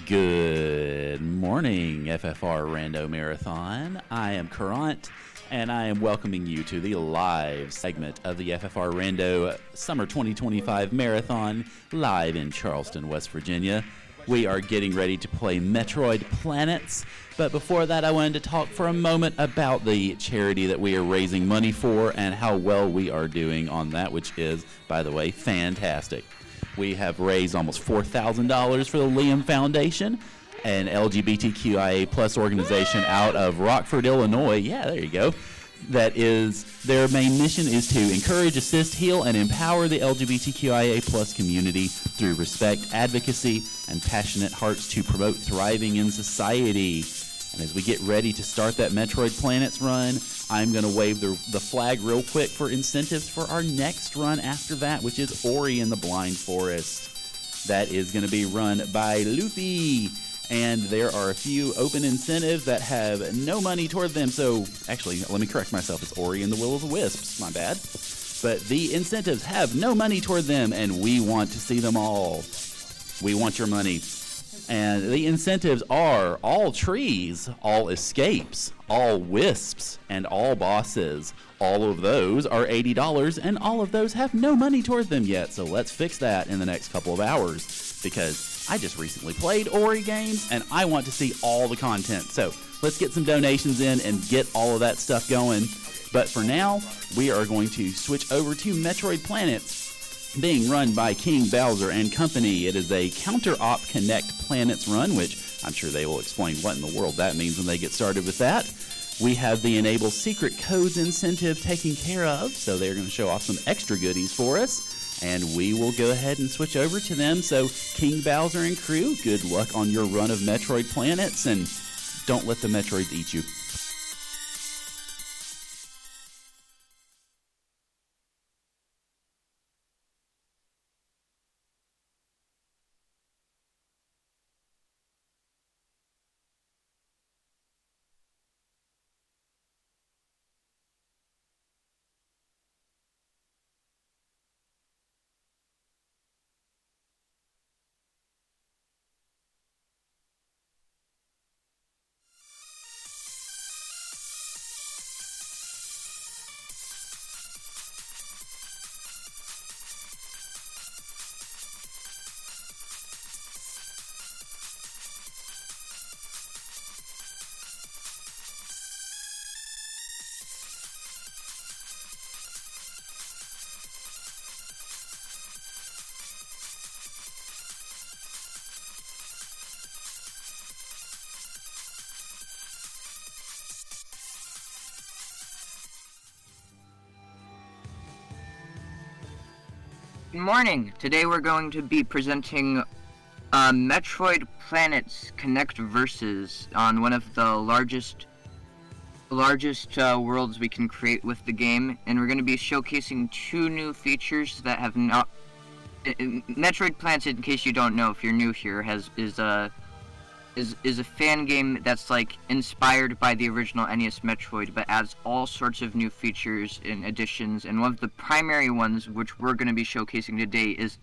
Good morning, FFR Rando Marathon. I am Currant, and I am welcoming you to the live segment of the FFR Rando Summer 2025 Marathon, live in Charleston, West Virginia. We are getting ready to play Metroid Planets, but before that I wanted to talk for a moment about the charity that we are raising money for and how well we are doing on that, which is, by the way, fantastic. We have raised almost $4,000 for the Liam Foundation, an LGBTQIA plus organization out of Rockford, Illinois. Yeah, there you go. That is, their main mission is to encourage, assist, heal, and empower the LGBTQIA plus community through respect, advocacy, and passionate hearts to promote thriving in society. And as we get ready to start that Metroid Planets run, I'm going to wave the flag real quick for incentives for our next run after that, which is Ori and the Blind Forest. That is going to be run by Luffy. And there are a few open incentives that have no money toward them. So, actually, let me correct myself. It's Ori and the Will of the Wisps. My bad. But the incentives have no money toward them, and we want to see them all. We want your money. And the incentives are all trees, all escapes, all wisps, and all bosses. All of those are $80, and all of those have no money toward them yet. So let's fix that in the next couple of hours, because I just recently played Ori games, and I want to see all the content. So let's get some donations in and get all of that stuff going. But for now, we are going to switch over to Metroid Planets, being run by King Bowser and Company. It is a counter-op Connect Planets run, which I'm sure they will explain what in the world that means when they get started with that. We have the Enable Secret Codes incentive taken care of, so they're going to show off some extra goodies for us, and we will go ahead and switch over to them. So King Bowser and crew, good luck on your run of Metroid Planets, and don't let the Metroids eat you. Good morning. Today we're going to be presenting Metroid Planets Connect Versus on one of the largest worlds we can create with the game, and we're going to be showcasing two new features that have not. Metroid Planets, in case you don't know, if you're new here, is a fan game that's like inspired by the original NES Metroid, but adds all sorts of new features and additions. And one of the primary ones, which we're going to be showcasing today, is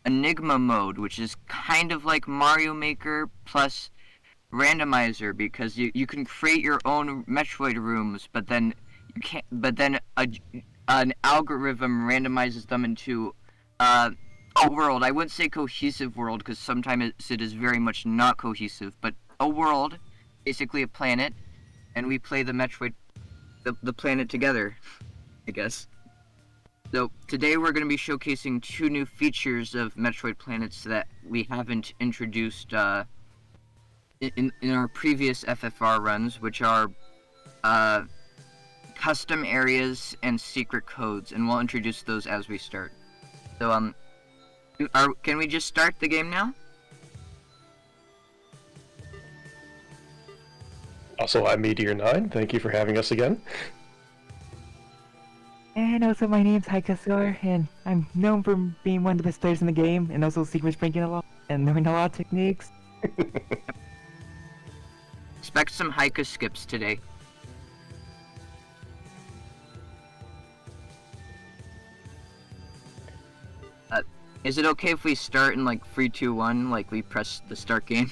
Enigma mode, which is kind of like Mario Maker plus randomizer, because you can create your own Metroid rooms, but then you can't. But then an algorithm randomizes them into a world. I wouldn't say cohesive world, because sometimes it is very much not cohesive, but a world, basically a planet, and we play the Metroid, the planet together, I guess. So today we're going to be showcasing two new features of Metroid Planets that we haven't introduced in our previous FFR runs, which are custom areas and secret codes, and we'll introduce those as we start. So can we just start the game now? Also, I'm Meteor9. Thank you for having us again. And also, my name's Haikasor, and I'm known for being one of the best players in the game, and also secret breaking a lot, and knowing a lot of techniques. Expect some Haika skips today. Is it okay if we start in like 3, 2, 1, like we press the start game?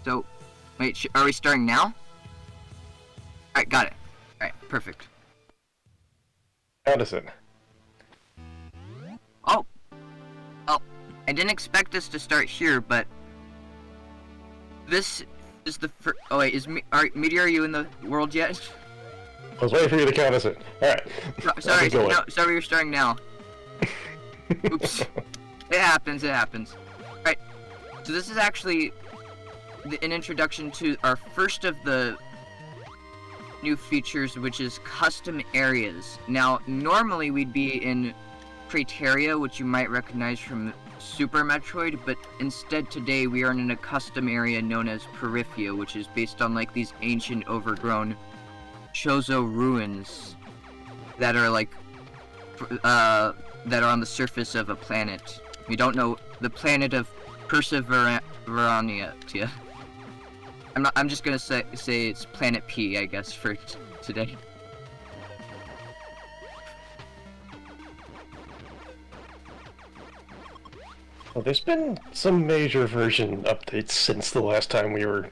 So, wait, are we starting now? Alright, got it. Alright, perfect. Addison. Oh! Oh, I didn't expect this to start here, but... This is the first... Oh wait, Meteor, are you in the world yet? I was waiting for you to count us in. Alright. Sorry, no, sorry, you're starting now. Oops. It happens. Alright, so this is actually an introduction to our first of the new features, which is custom areas. Now, normally we'd be in Crateria, which you might recognize from Super Metroid, but instead today we are in a custom area known as Peripheria, which is based on like these ancient overgrown Chozo ruins that are like that are on the surface of a planet. We don't know the planet of Perseverania. I'm just gonna say it's Planet P, I guess, for today. Well, there's been some major version updates since the last time we were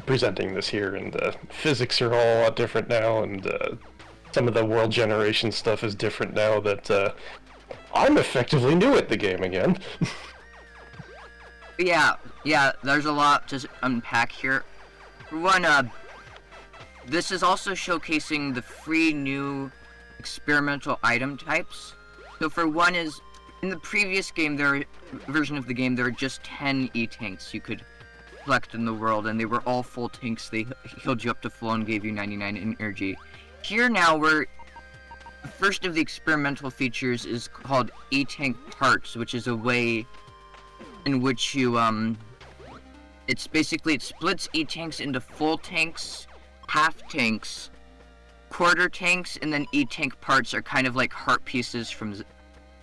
presenting this here, and the physics are all a lot different now, and some of the world generation stuff is different now that I'm effectively new at the game again. Yeah, there's a lot to unpack here. For one, this is also showcasing the free new experimental item types. So for one is, in the previous game, version of the game, there were just 10 E-tanks you could collect in the world, and they were all full tanks. They healed you up to full and gave you 99 energy. Here now, the first of the experimental features is called E-tank parts, which is a way in which you, it splits E-tanks into full tanks, half tanks, quarter tanks, and then E-tank parts are kind of like heart pieces from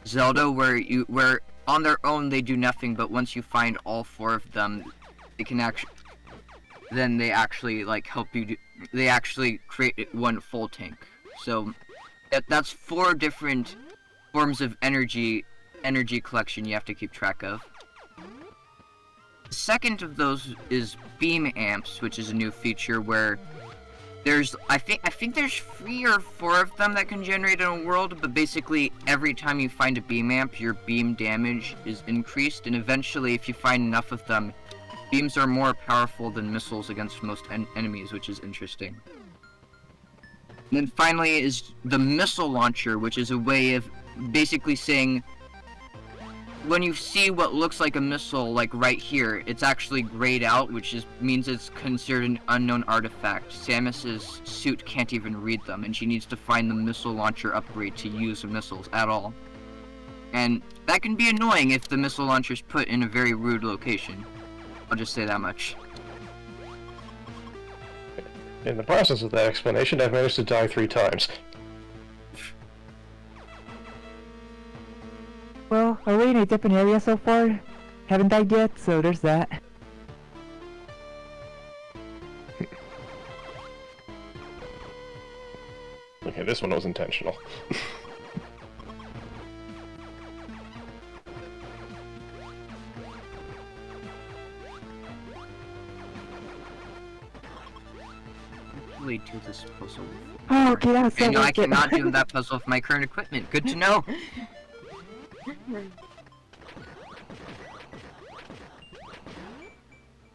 Zelda, where on their own they do nothing, but once you find all 4 of them, they can actually like help you they actually create one full tank. So that's 4 different forms of energy collection you have to keep track of. The second of those is beam amps, which is a new feature where there's I think there's 3 or 4 of them that can generate in a world, but basically every time you find a beam amp, your beam damage is increased, and eventually if you find enough of them, beams are more powerful than missiles against most enemies, which is interesting. And then finally is the missile launcher, which is a way of basically saying, when you see what looks like a missile, like right here, it's actually grayed out, which means it's considered an unknown artifact. Samus's suit can't even read them, and she needs to find the missile launcher upgrade to use missiles at all. And that can be annoying if the missile launcher's put in a very rude location. I'll just say that much. In the process of that explanation, I've managed to die 3 times. Well, we're in a different area so far. Haven't died yet, so there's that. Okay, this one was intentional. Do this puzzle. Oh, okay, that was so I wicked. cannot do that puzzle with my current equipment. Good to know.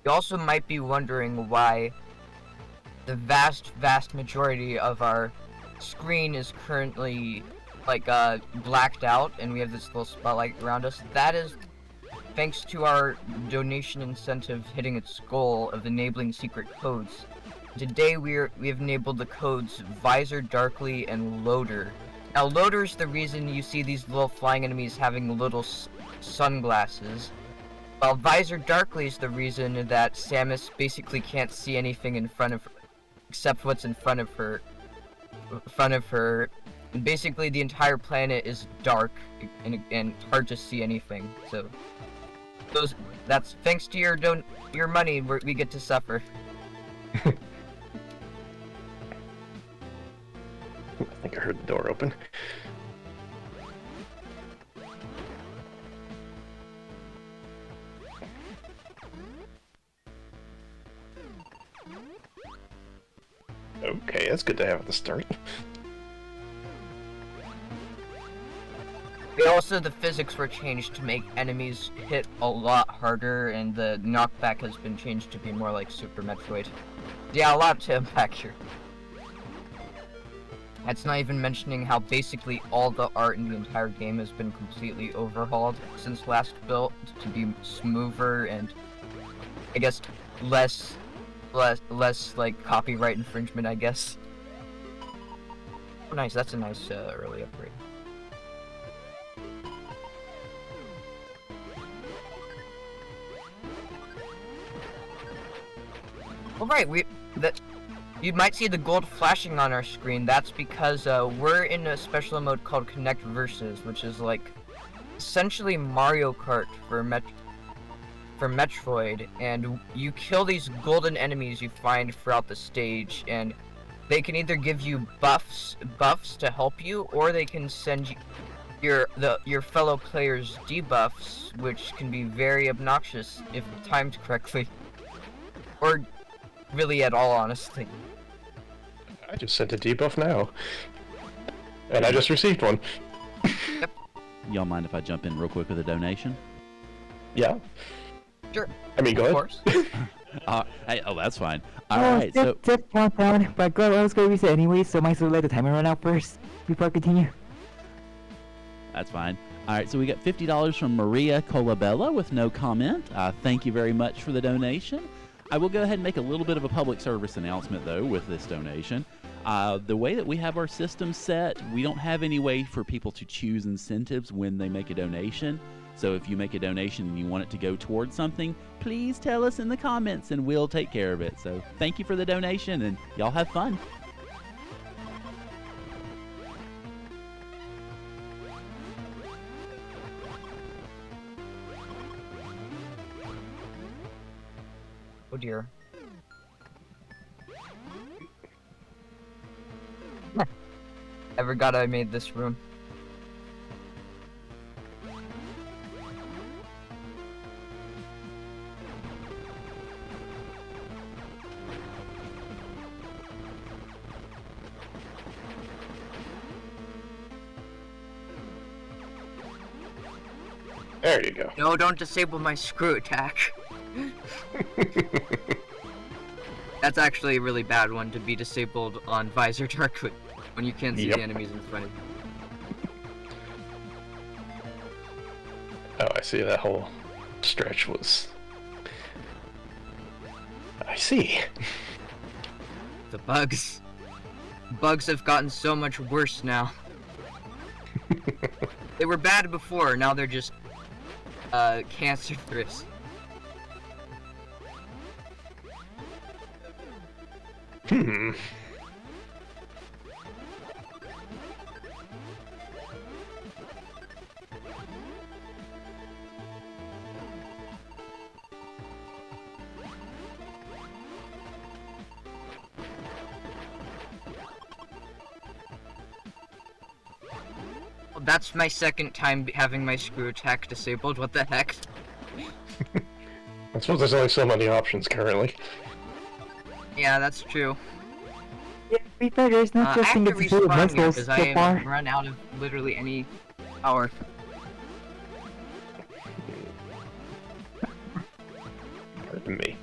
You also might be wondering why the vast majority of our screen is currently like blacked out and we have this little spotlight around us. That is thanks to our donation incentive hitting its goal of enabling secret codes. Today we have enabled the codes Visor Darkly and Loader. Now Loader's the reason you see these little flying enemies having little sunglasses, while Visor Darkly is the reason that Samus basically can't see anything in front of her, except what's in front of her. And basically the entire planet is dark and hard to see anything. So that's thanks to your money we get to suffer. I think I heard the door open. Hey, that's good to have at the start. Also, the physics were changed to make enemies hit a lot harder, and the knockback has been changed to be more like Super Metroid. Yeah, a lot to unpack here. That's not even mentioning how basically all the art in the entire game has been completely overhauled since last built to be smoother and, I guess, less like copyright infringement, I guess. Oh, nice. That's a nice early upgrade. Alright, you might see the gold flashing on our screen. That's because we're in a special mode called Connect Versus, which is like essentially Mario Kart for Metroid, and you kill these golden enemies you find throughout the stage, and they can either give you buffs to help you, or they can send you your fellow players debuffs, which can be very obnoxious if timed correctly, or really at all, honestly. I just sent a debuff now. And I just received one. Yep. Y'all mind if I jump in real quick with a donation? Yeah. Sure. I mean, go Of ahead. course. That's fine. Alright, so... Just countdown, but I was going to reset anyway, so might as well let the timer run out first before I continue. That's fine. Alright, so we got $50 from Maria Colabella with no comment. Thank you very much for the donation. I will go ahead and make a little bit of a public service announcement, though, with this donation. The way that we have our system set, we don't have any way for people to choose incentives when they make a donation. So if you make a donation and you want it to go towards something, please tell us in the comments and we'll take care of it. So thank you for the donation, and y'all have fun. Oh dear. I forgot I made this room. There you go. No, don't disable my screw attack. That's actually a really bad one to be disabled on Visor Darkwood when you can't see the enemies in front of you. Oh, I see. That whole stretch was... I see. The bugs. Bugs have gotten so much worse now. They were bad before, now they're just cancerous. Hmm. Well, that's my second time having my screw attack disabled. What the heck? I suppose there's only so many options currently. Yeah, that's true. Yeah, to be fair, there's not I just have thing to that's full of respawn here missiles because so I far. am run out of literally any power. Pardon me.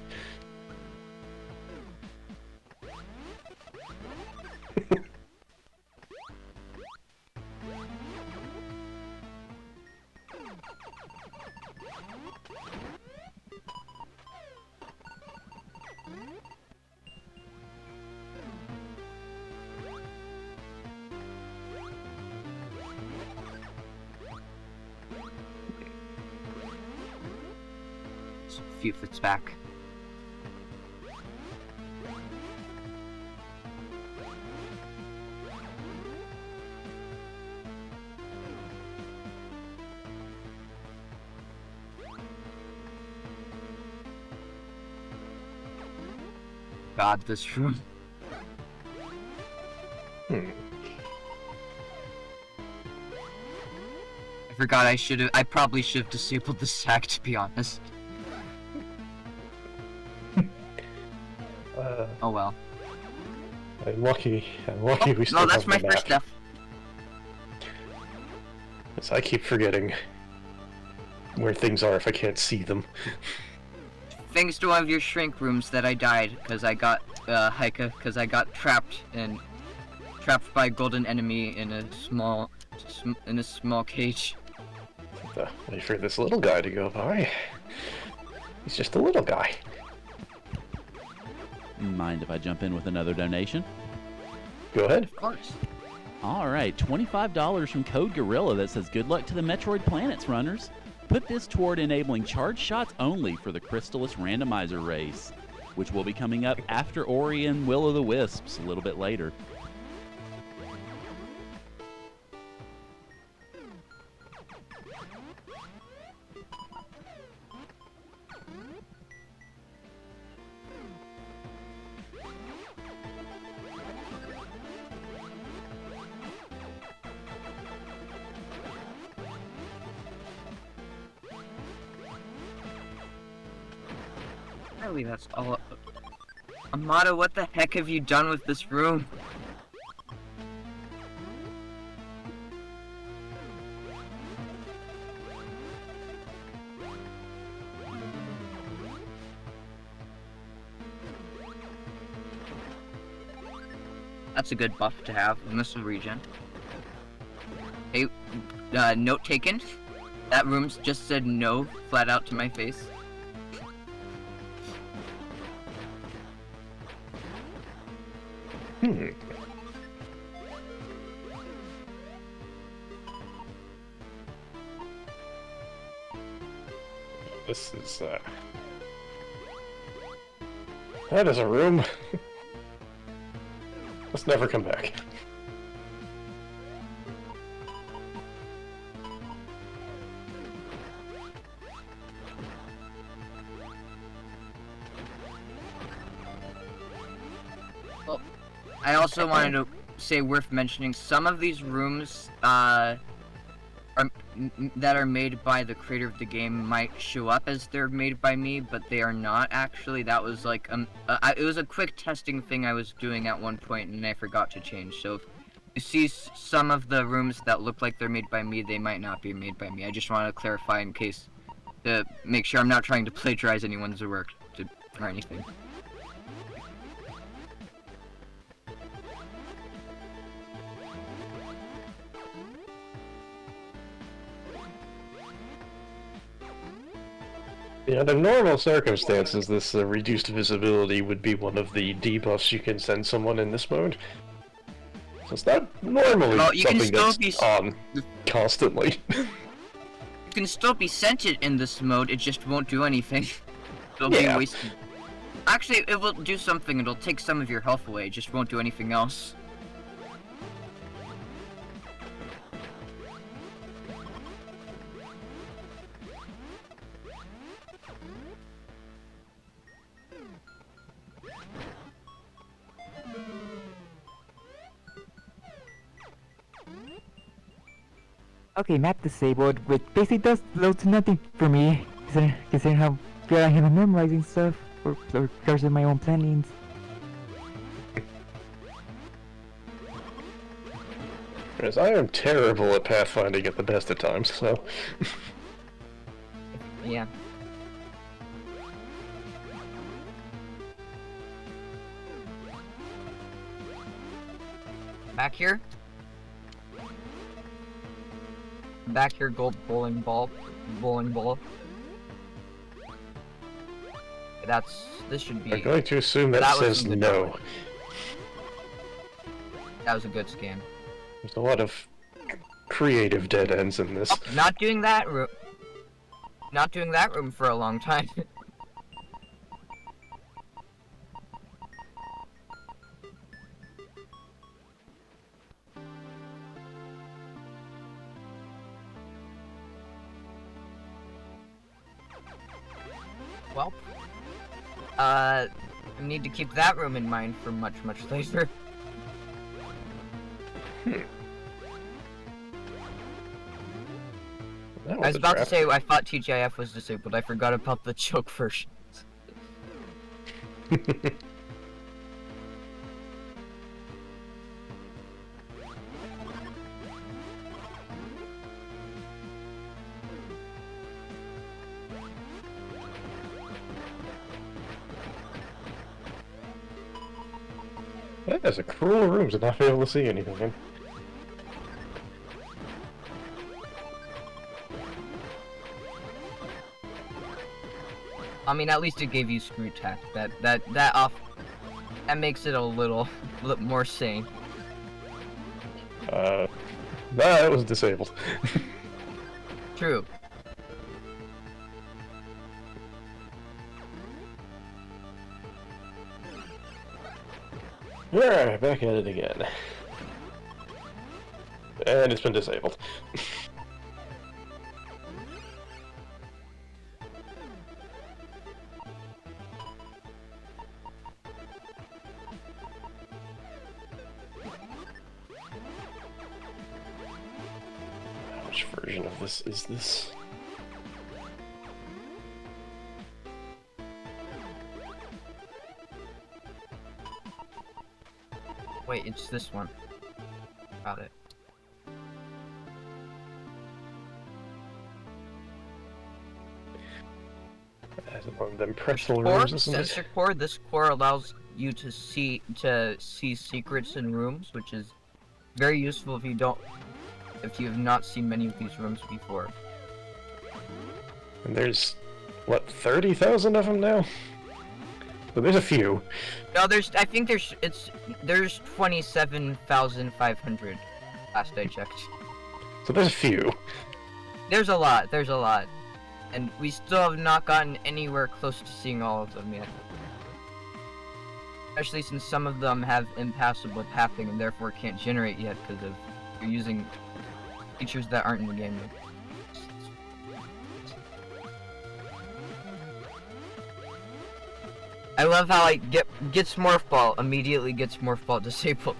Just a few fits back. God, this room. Hmm. I forgot I probably should have disabled the sack, to be honest. Oh well. I'm lucky. We still No, that's have my the first map. death. Yes, I keep forgetting where things are if I can't see them. Thanks to one of your shrink rooms that I died because I got because I got trapped by a golden enemy in a small cage. Wait for this little guy to go by. He's just a little guy. Mind if I jump in with another donation? Go ahead. Of course. All right, $25 from Code Gorilla that says, "Good luck to the Metroid Planets runners. Put this toward enabling charge shots only for the Crystallis randomizer race, which will be coming up after Ori and Will o' the Wisps a little bit later." Really, that's all. Amada, what the heck have you done with this room? That's a good buff to have, and this will regen. Hey, note taken. That room just said no flat out to my face. This is, that is a room. Let's never come back. Well, I also wanted to say, worth mentioning, some of these rooms that are made by the creator of the game might show up as they're made by me, but they are not actually. That was like it was a quick testing thing I was doing at one point, and I forgot to change. So if you see some of the rooms that look like they're made by me, they might not be made by me. I just wanted to clarify in case to make sure I'm not trying to plagiarize anyone's work or anything. Yeah, under normal circumstances, this reduced visibility would be one of the debuffs you can send someone in this mode. So it's not normally Well, you can something still that's on constantly. You can still be sent it in this mode, it just won't do anything. It'll be wasted. Actually, it will do something, it'll take some of your health away, it just won't do anything else. Okay, map disabled, which basically does low to nothing for me, considering how good I am at memorizing stuff, or because of my own plannings. Whereas I am terrible at pathfinding at the best of times, so... Yeah. Back here? Back here, gold bowling ball. This should be... I'm going to assume that says no. That was a good scam. There's a lot of creative dead ends in this. Oh, not doing that room. Not doing that room for a long time. Well, I need to keep that room in mind for much later. I was about to say I thought TGIF was disabled. I forgot about the choke versions. That is a cruel room to not be able to see anything in. I mean, at least it gave you screw tack. That makes it a little more sane. Nah, it was disabled. True. Alright, back at it again. And it's been disabled. Which version of this is this? Wait, it's this one. Got it. As among them pretzel Core, rooms, isn't it? sensor core. This core allows you to see secrets in rooms, which is very useful if you have not seen many of these rooms before. And there's, what, 30,000 of them now? So there's a few. No, I think there's 27,500 last I checked. So there's a few. There's a lot, and we still have not gotten anywhere close to seeing all of them yet. Especially since some of them have impassable pathing and therefore can't generate yet because you're using features that aren't in the game yet. I love how gets morph ball immediately gets morph ball disabled.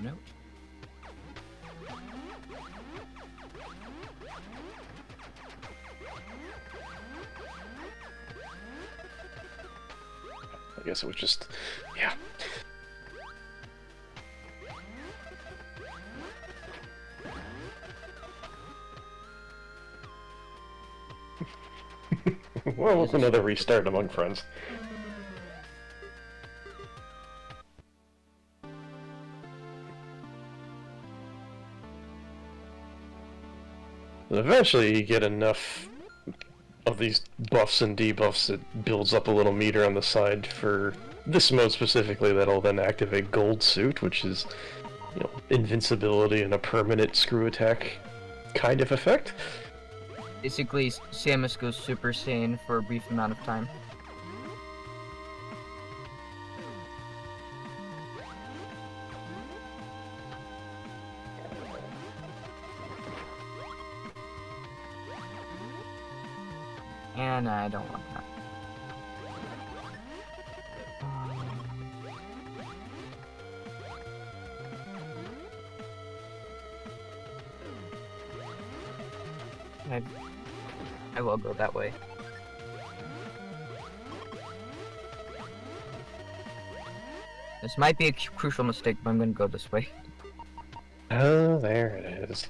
Note. I guess it was just, yeah. Well, it's another restart among friends. And eventually you get enough of these buffs and debuffs that builds up a little meter on the side for this mode specifically that'll then activate Gold Suit, which is, you know, invincibility and a permanent screw attack kind of effect. Basically, Samus goes Super Saiyan for a brief amount of time. And I don't want that. I will go that way. This might be a crucial mistake, but I'm gonna go this way. Oh, there it is.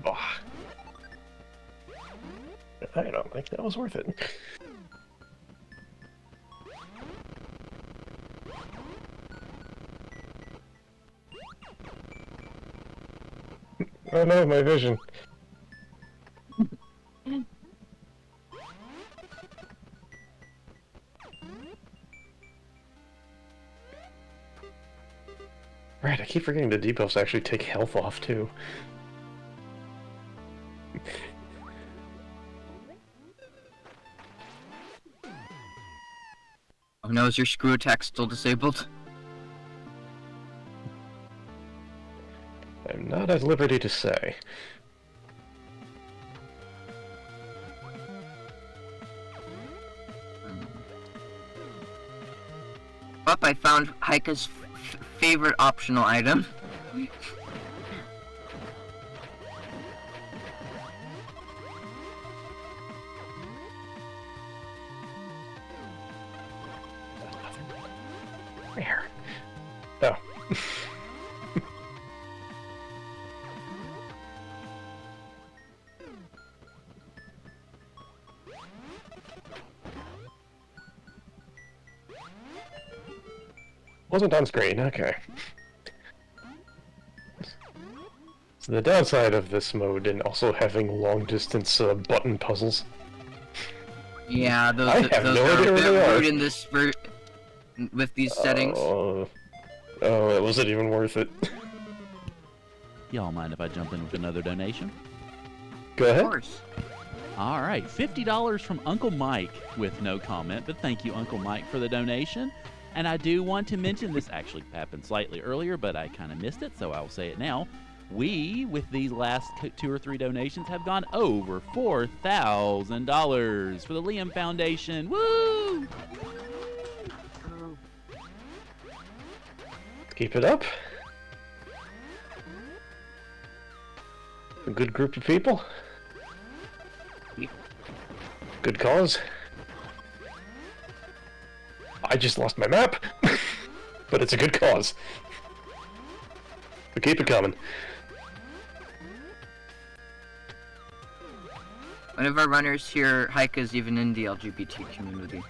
Oh. I don't think that was worth it. Oh no, my vision. Right, I keep forgetting the debuffs actually take health off, too. Oh no, is your screw attack still disabled? I'm not at liberty to say. Up, I found Heike's favorite optional item. Where? Oh. Wasn't on screen, okay. So the downside of this mode and also having long-distance button puzzles. Yeah, those I have those no are idea a where bit they are. rude in this with these settings. Oh, it wasn't even worth it. Y'all mind if I jump in with another donation? Go Of ahead. course. All right, $50 from Uncle Mike with no comment, but thank you, Uncle Mike, for the donation. And I do want to mention, this actually happened slightly earlier, but I kind of missed it, so I'll say it now. We, with these last 2 or 3 donations, have gone over $4,000 for the Liam Foundation. Woo! Keep it up. A good group of people. Good cause. I just lost my map, but it's a good cause. So keep it coming. One of our runners here, Heike, is even in the LGBT community.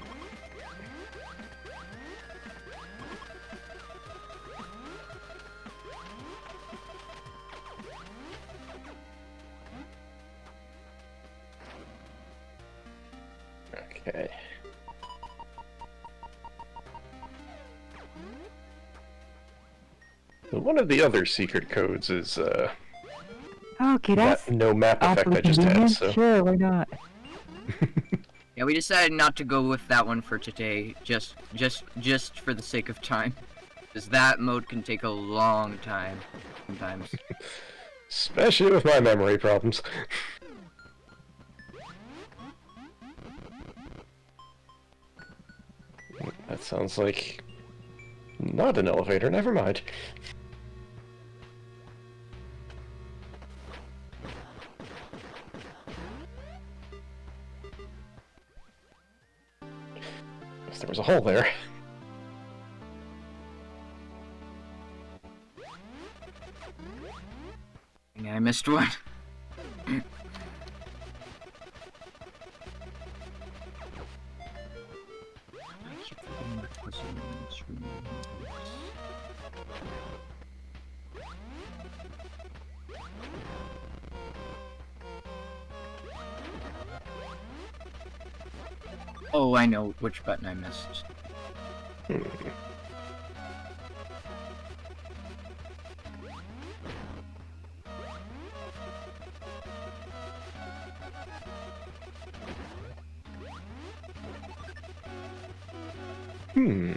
Okay. One of the other secret codes is Okay, that's that no map effect awfully I just had, convenient. so Sure, why not? Yeah, we decided not to go with that one for today, just for the sake of time. Because that mode can take a long time, sometimes. especially with my memory problems. That sounds like not an elevator, never mind. Guess there was a hole there. Yeah, I missed one. Oh, I know which button I missed. Hmm.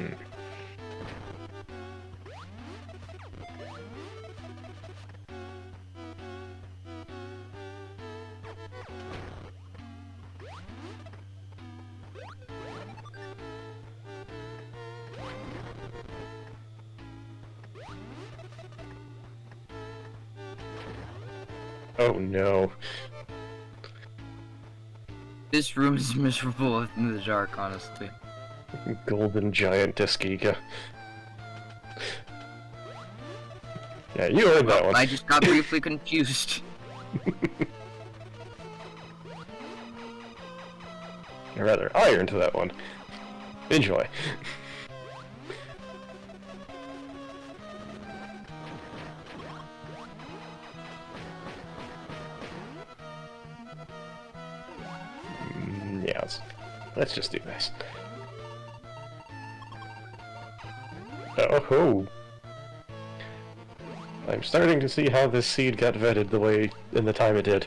Oh no. This room is miserable in the dark, honestly. Golden giant Disciga. Yeah, you earned that one. I just got briefly confused. Or rather, I earned that one. Enjoy. Yeah, let's just do this. Oh ho! I'm starting to see how this seed got vetted the way in the time it did.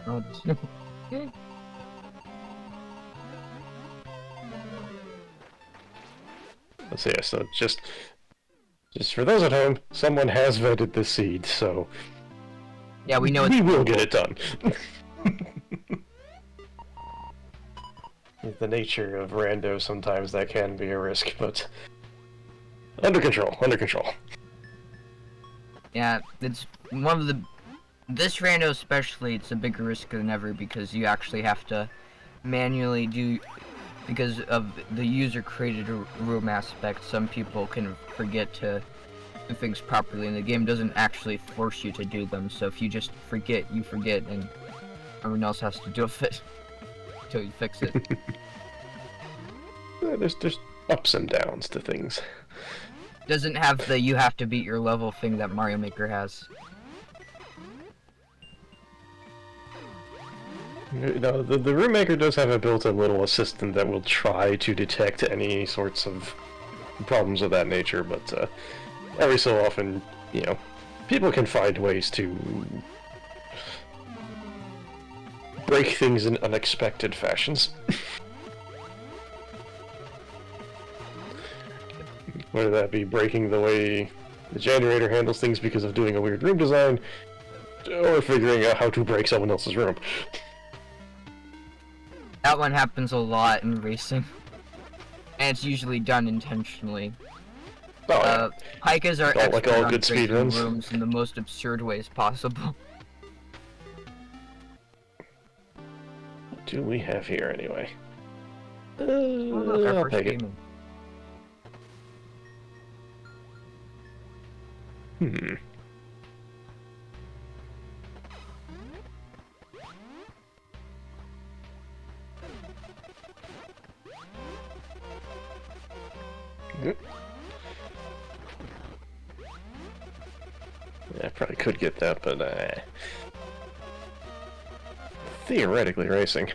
Oh, Let's see. So just for those at home, someone has vetted this seed, so yeah, we know we it's will get it done. With the nature of Rando, sometimes that can be a risk, but under control. Under control. Yeah, it's one of the... This Rando especially, it's a bigger risk than ever because you actually have to manually do... Because of the user-created room aspect, some people can forget to do things properly, and the game doesn't actually force you to do them, so if you just forget, you forget, and everyone else has to do it until you fix it. There's ups and downs to things. Doesn't have the you have to beat your level thing that Mario Maker has. No, the Room Maker does have a built-in little assistant that will try to detect any sorts of problems of that nature, but every so often, you know, people can find ways to break things in unexpected fashions. Whether that be breaking the way the generator handles things because of doing a weird room design, or figuring out how to break someone else's room. That one happens a lot in racing. And it's usually done intentionally. Oh, yeah. Pikas are Like expert all on good breaking speedruns. rooms in the most absurd ways possible. What do we have here, anyway? Oh, look, our I'll first take it. game. Hmm. Good. Yeah, I probably could get that, but theoretically racing.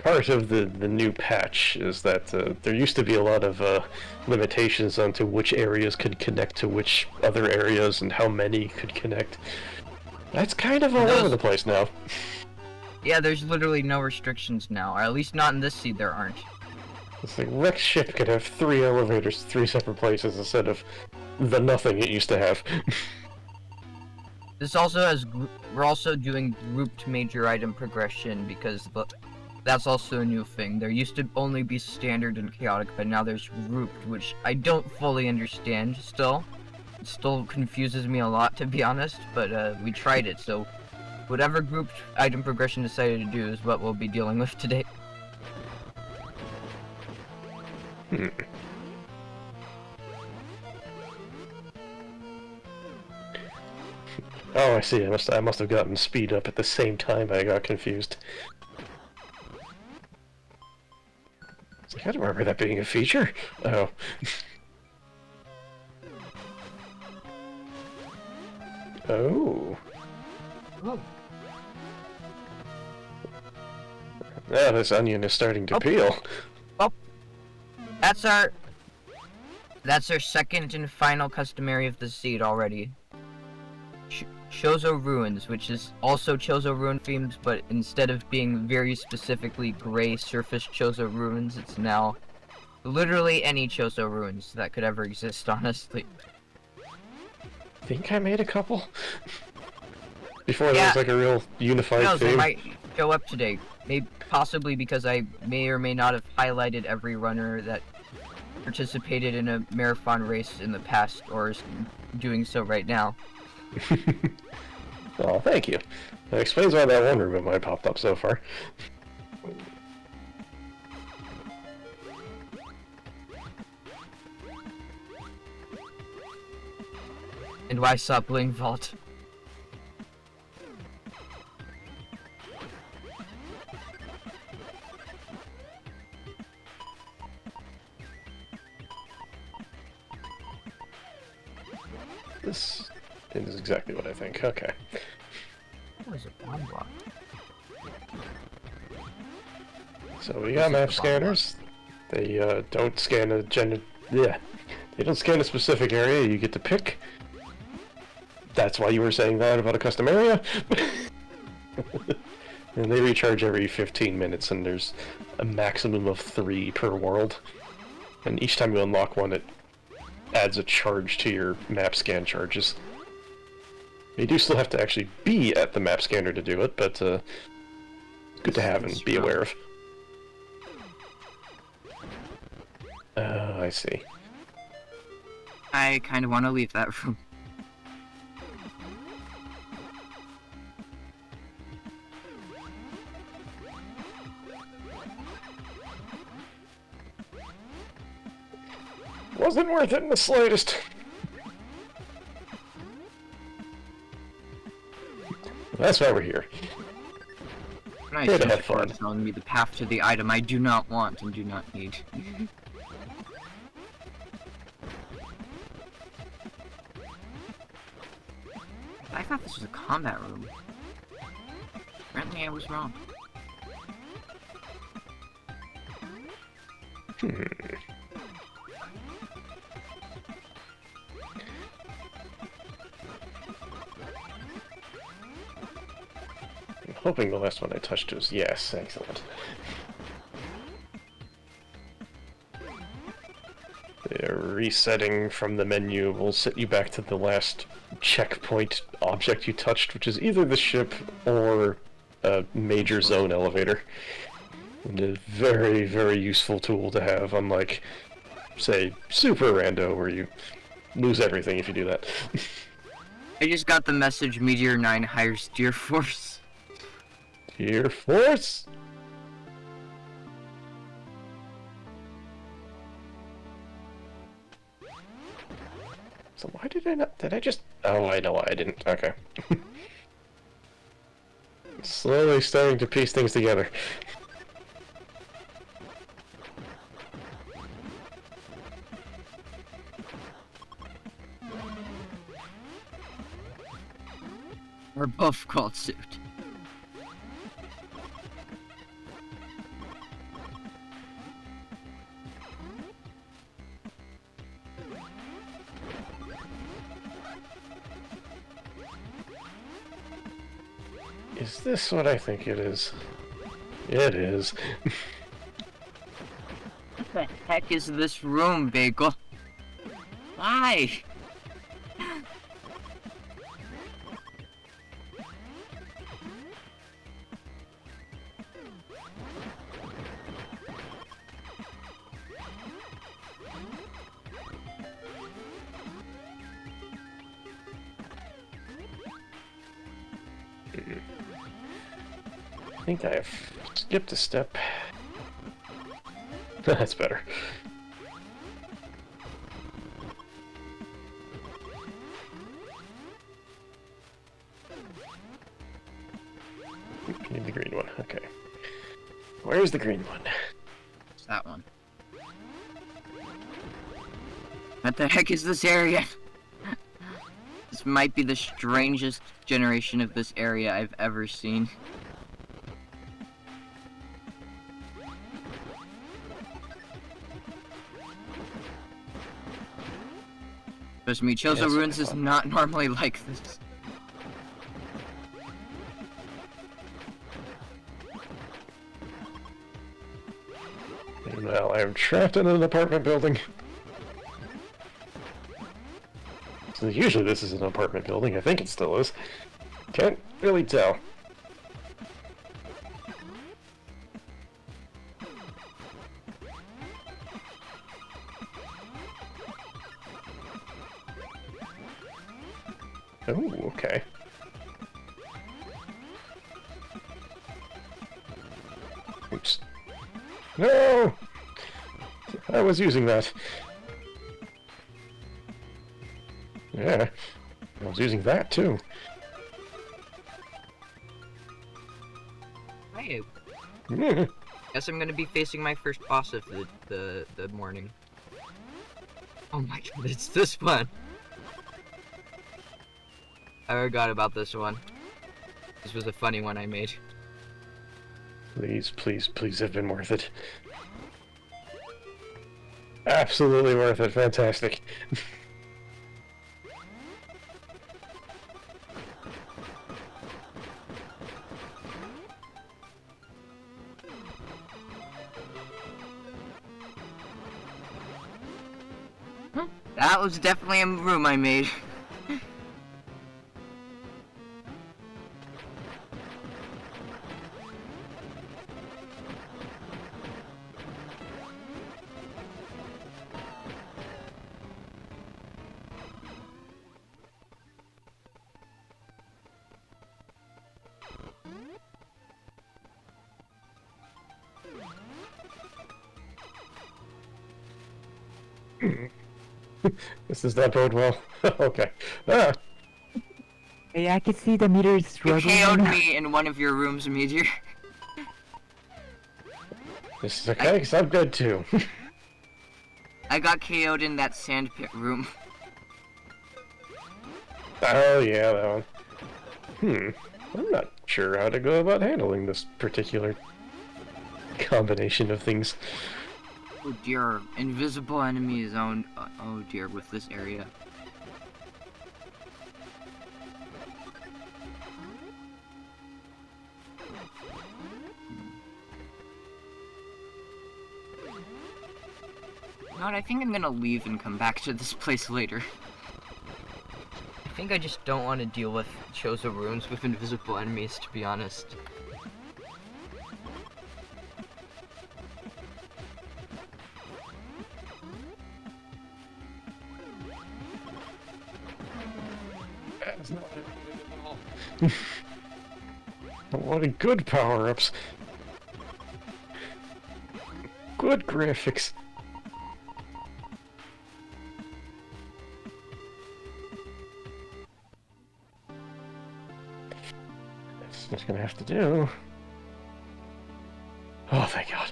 Part of the new patch is that there used to be a lot of limitations onto which areas could connect to which other areas and how many could connect. That's kind of all over the place now. Yeah, there's literally no restrictions now, or at least not in this seed there aren't. It's like Rex ship could have 3 elevators, 3 separate places instead of the nothing it used to have. This also has, we're also doing grouped major item progression because that's also a new thing. There used to only be standard and chaotic, but now there's grouped, which I don't fully understand still. It still confuses me a lot, to be honest, but we tried it, so whatever grouped item progression decided to do is what we'll be dealing with today. Oh, I see. I must have gotten speed up at the same time I got confused. It's like, I don't remember that being a feature. Oh. Oh. Oh. Yeah, this onion is starting to peel. Oh. That's our second and final customary of the seed already. Chozo Ruins, which is also Chozo Ruin themed, but instead of being very specifically gray surface Chozo Ruins, it's now literally any Chozo Ruins that could ever exist, honestly. I think I made a couple. Before there Yeah. was like a real unified No, they theme. might show up today. Maybe, possibly because I may or may not have highlighted every runner that participated in a marathon race in the past, or is doing so right now. Oh, thank you. That explains why that one ribbon might popped up so far. And why saw Bling Vault? This is exactly what I think. Okay. What was it? Bomb block. So we got map scanners. They don't scan a yeah. They don't scan a specific area you get to pick. That's why you were saying that about a custom area. And they recharge every 15 minutes, and there's a maximum of 3 per world. And each time you unlock one, it adds a charge to your map scan charges. You do still have to actually be at the map scanner to do it, but good to have and be aware of. I see. I kind of want to leave that room. Wasn't worth it in the slightest. That's why we're here. Nice. Here to have fun. Telling me the path to the item I do not want and do not need. I thought this was a combat room. Apparently I was wrong. I'm hoping the last one I touched was yes, excellent. Resetting from the menu will set you back to the last checkpoint object you touched, which is either the ship or a major zone elevator. And a very, very useful tool to have, unlike, say, Super Rando, where you lose everything if you do that. I just got the message Meteor 9 hires Deer Force. Deer Force? So why did I not... Did I just... Oh, I know why I didn't. Okay. Slowly starting to piece things together. We're both called suit. Is this what I think it is? It is. What the heck is this room, Bagel? Why? I think I have skipped a step. That's better. Need the green one. Okay. Where's the green one? It's that one. What the heck is this area? This might be the strangest generation of this area I've ever seen. Trust me, Chozo Ruins is not normally like this. Well, I'm trapped in an apartment building. So usually this is an apartment building. I think it still is. Can't really tell. Oh, okay. Oops. No! I was using that. Yeah, I was using that too. Hey, Yeah. guess I'm gonna be facing my first boss of the morning. Oh my god, it's this one! I forgot about this one. This was a funny one I made. Please, please, please have been worth it. Absolutely worth it. Fantastic. That was definitely a room I made. This does not bode well. Okay. Ah, Hey, I can see the meter is You struggling. KO'd right now. me in one of your rooms, Meteor. this is okay, because I'm good too. I got KO'd in that sandpit room. Oh, yeah, that one. I'm not sure how to go about handling this particular combination of things. Oh dear, invisible enemy is owned. Oh dear, with this area. You know what, I think I'm gonna leave and come back to this place later. I think I just don't want to deal with Chozo rooms with invisible enemies, to be honest. That's not it at all. What a good power-ups. Good graphics. That's just gonna have to do. Oh, thank God.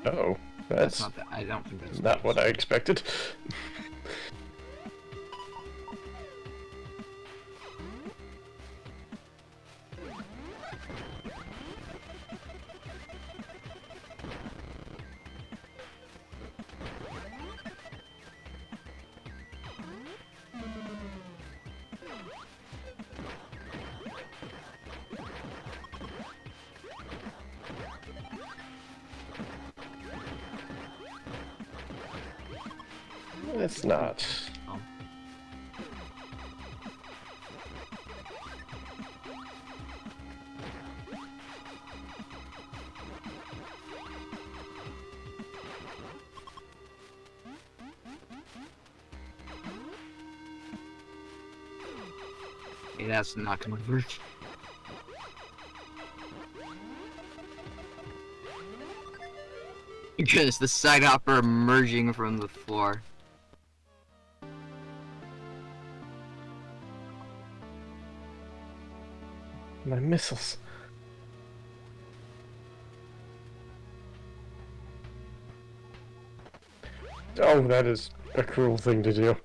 Uh-oh. That's Not that. I don't think that's not what I expected. It's not. Oh. Okay, that's not gonna work. Because the side hopper emerging from the floor. My missiles. Oh, that is a cruel thing to do.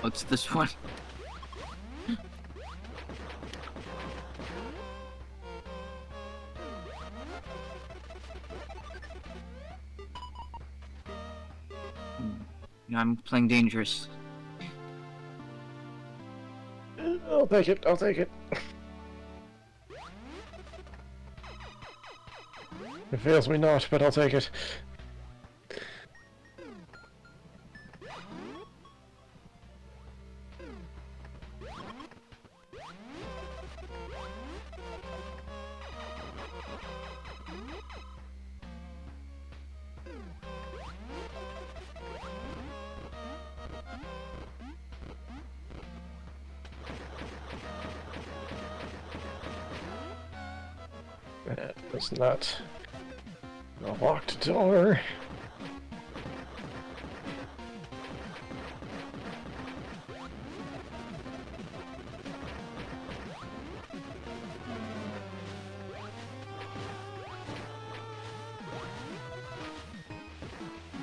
What's this one? No, I'm playing dangerous. I'll take it. I'll take it. It fails me not, but I'll take it. That was not a locked door.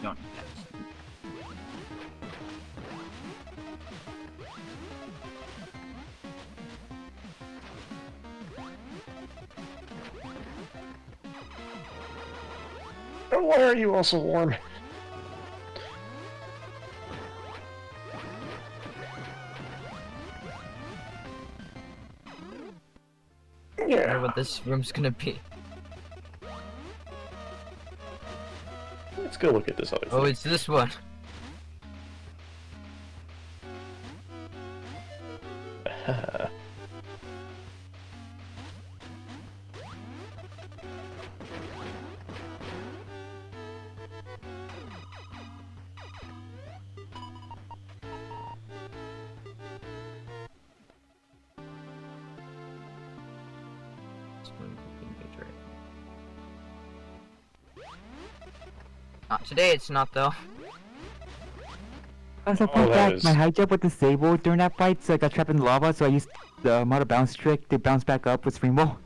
Don't need that. Oh, why are you also warm? I wonder Yeah, what this room's gonna be. let's go look at this other Oh, thing. it's this one. This one could be Metroid. Not today, it's not though. Also, Oh, fun that fact, is- my high jump was disabled during that fight, so I got trapped in lava, so I used the model bounce trick to bounce back up with Rainbow.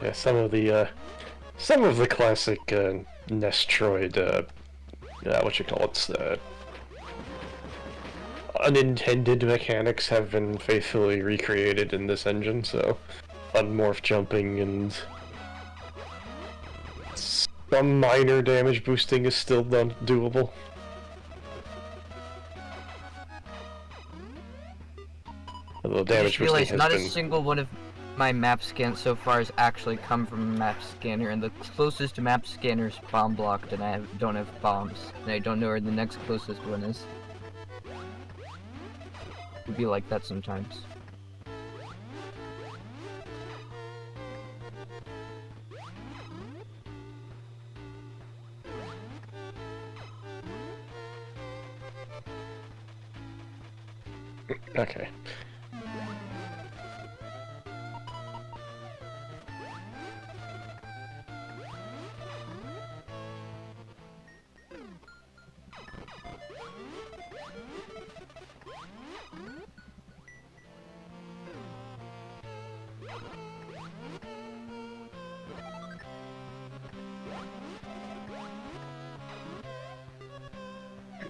Yeah, some of the classic Nestroid, what you call it, unintended mechanics have been faithfully recreated in this engine. So, unmorph jumping and some minor damage boosting is still doable. Although I damage just boosting realized has not been... a single one of my map scans so far has actually come from a map scanner, and the closest map scanner is bomb blocked, and don't have bombs, and I don't know where the next closest one is. It'd be like that sometimes. Okay.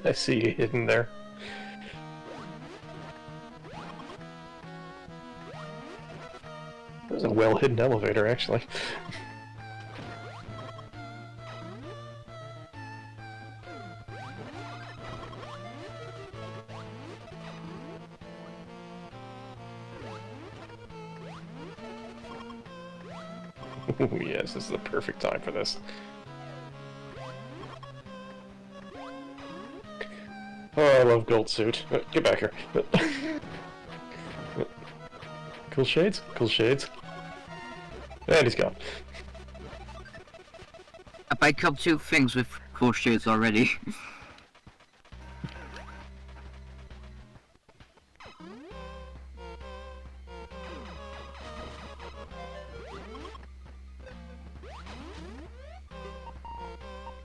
I see you hidden there. There's a well-hidden elevator, actually. Ooh, yes, this is the perfect time for this. Oh, I love Gold Suit. Get back here. Cool shades? Cool shades. And he's gone. I killed 2 things with cool shades already.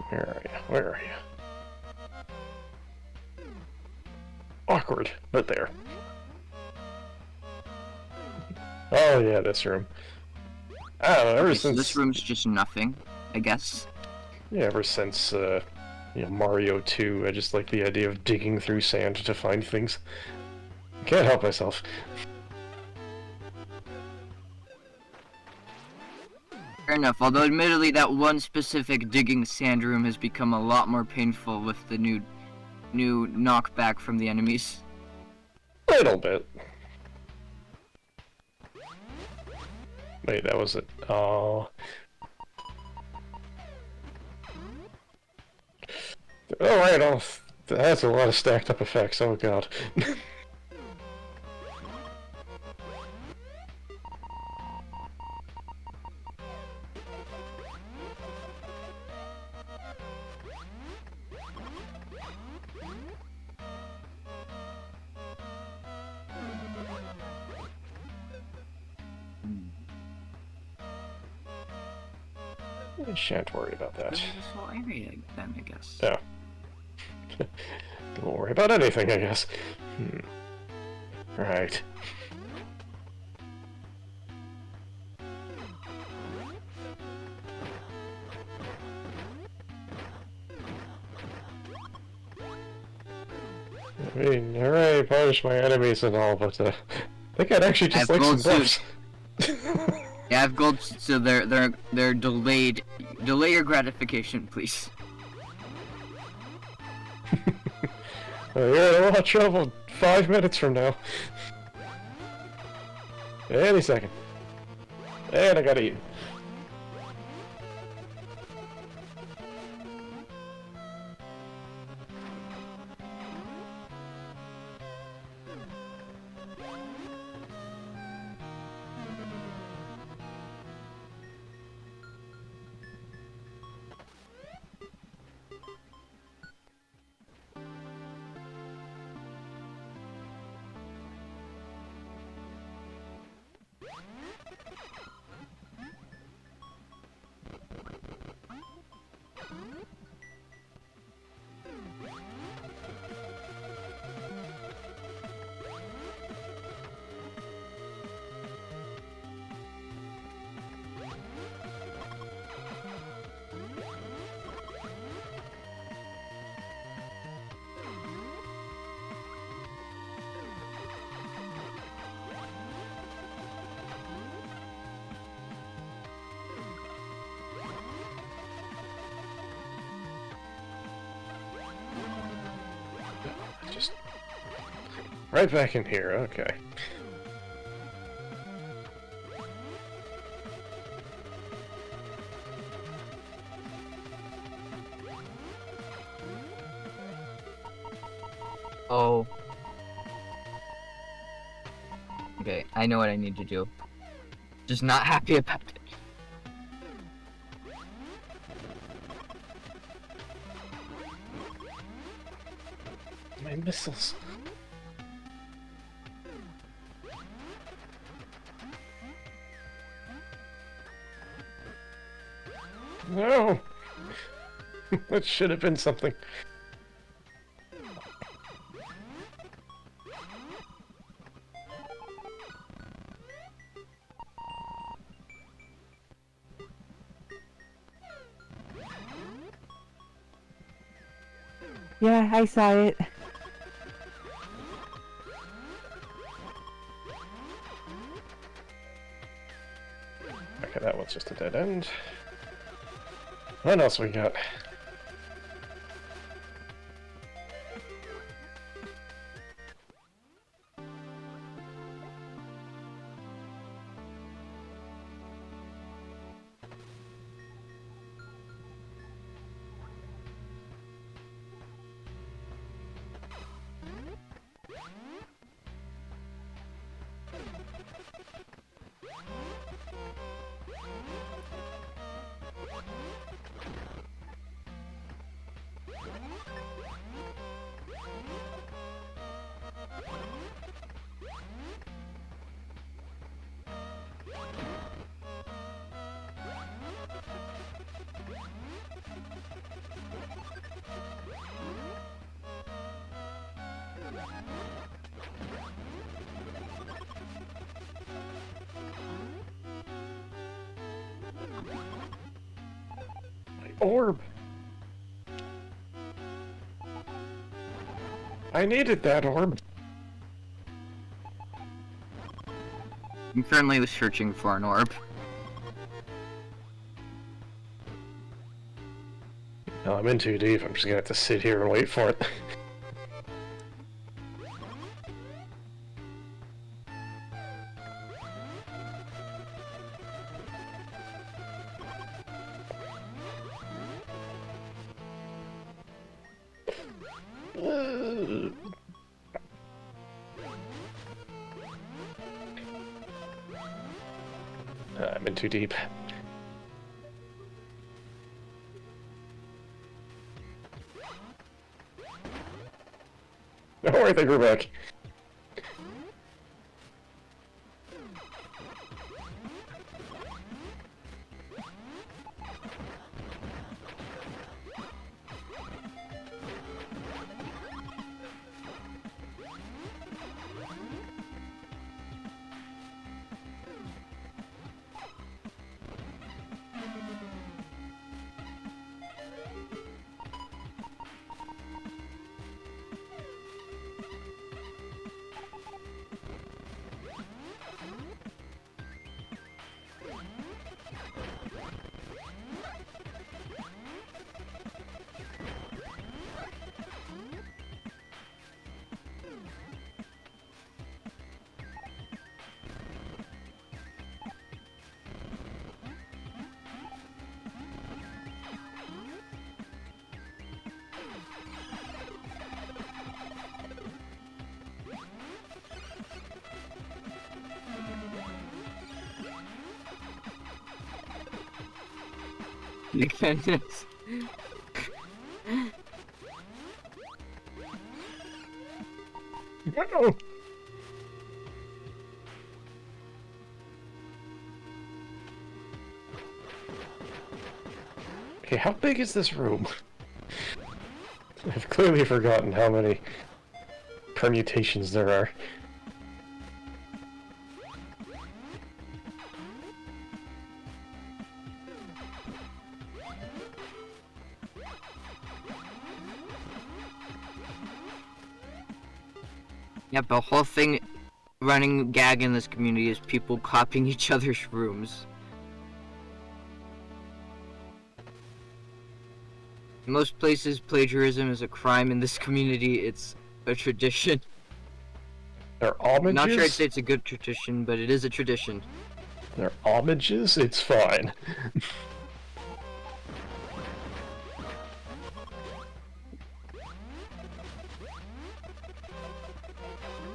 Where are you? Where are you? Awkward, but there. Oh yeah, this room. I don't know, ever Okay, so since... this room's just nothing, I guess. Yeah, ever since, Mario 2, I just like the idea of digging through sand to find things. Can't help myself. Fair enough, although admittedly that one specific digging sand room has become a lot more painful with the new knockback from the enemies. Little bit. Wait, that was it. Oh. Oh, right off. That's a lot of stacked up effects, oh god. I shan't worry about that. This whole area then, I guess. Yeah. Don't worry about anything, I guess. Right. I mean, hooray, punish my enemies and all, but I think I'd actually just like some buffs. Yeah, I have gold, so they're delayed. Delay your gratification, please. You're in a lot of trouble 5 minutes from now. Any second. And I gotta eat. Just right back in here, okay. Oh. Okay, I know what I need to do. Just not happy about it. My missiles. No! That should have been something. Yeah, I saw it. Okay, that one's just a dead end. What else we got? Orb! I needed that orb. I'm currently searching for an orb. No, I'm in too deep. I'm just gonna have to sit here and wait for it. I'm in too deep. Don't worry, they grew back. my goodness. No. Okay, how big is this room? I've clearly forgotten how many permutations there are. Yep, the whole thing running gag in this community is people copying each other's rooms. In most places, plagiarism is a crime. In this community, it's a tradition. They're homages? Not sure I'd say it's a good tradition, but it is a tradition. They're homages? It's fine.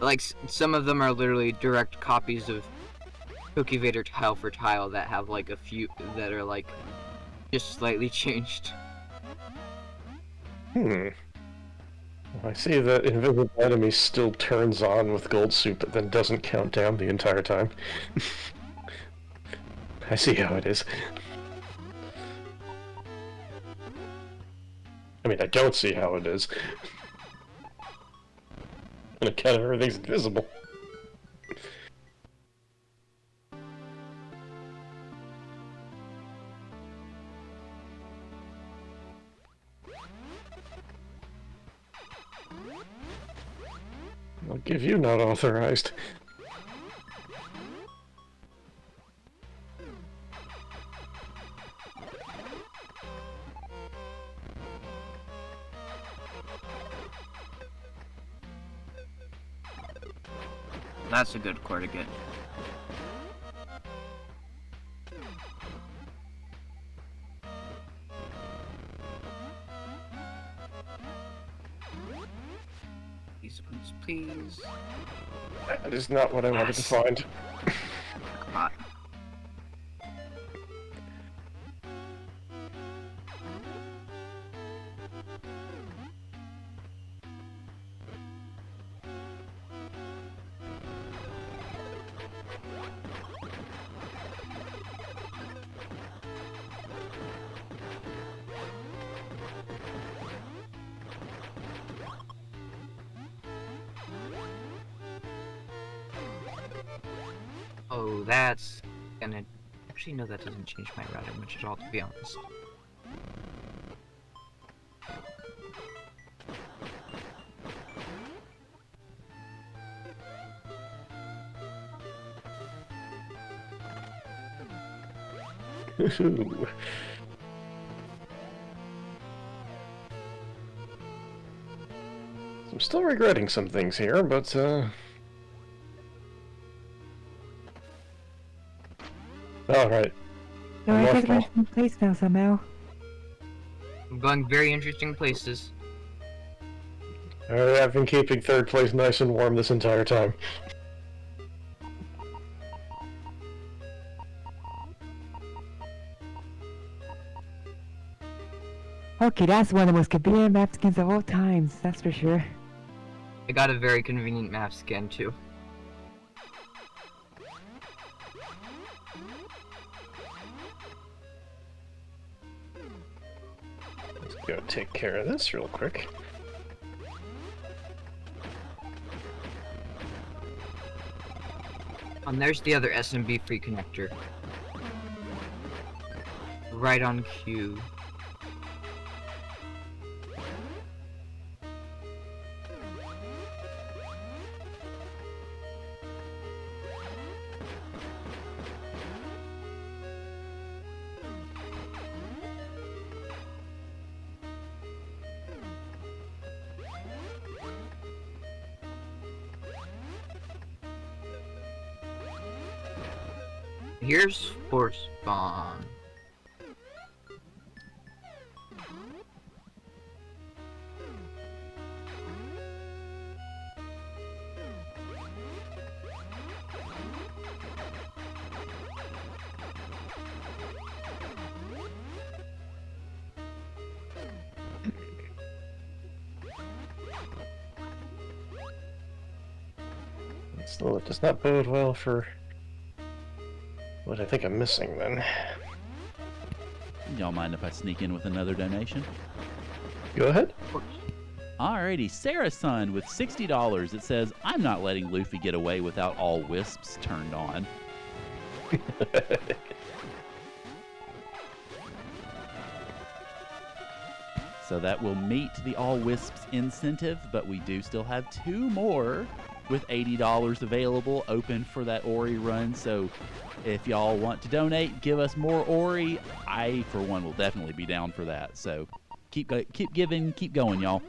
Like, some of them are literally direct copies of Cookie Vader tile for tile that have, like, a few that are, like, just slightly changed. I see that invisible enemy still turns on with gold soup, but then doesn't count down the entire time. I see how it is. I mean, I don't see how it is. On account of everything's invisible. I'll give you not authorized. That's a good core to get. These ones, please. That is not what I wanted to find. Come on. Oh, that's gonna... Actually, no, that doesn't change my routing much at all, to be honest. Ooh. I'm still regretting some things here, but alright. No, I More guess we're in fall. some place now somehow. I'm going very interesting places. Alright, I've been keeping third place nice and warm this entire time. Okay, that's one of the most convenient map skins of all times, that's for sure. I got a very convenient map scan, too. Let's go take care of this real quick. And there's the other SMB free connector. Right on cue. Here's Force Bomb. Still, it does not bode well for what I think I'm missing then. Y'all mind if I sneak in with another donation? Go ahead. Alrighty, Sarah Sun with $60. It says, I'm not letting Luffy get away without all wisps turned on. So that will meet the all wisps incentive, but we do still have 2 more with $80 available open for that Ori run. So if y'all want to donate, give us more Ori. I, for one, will definitely be down for that. So keep giving, keep going, y'all.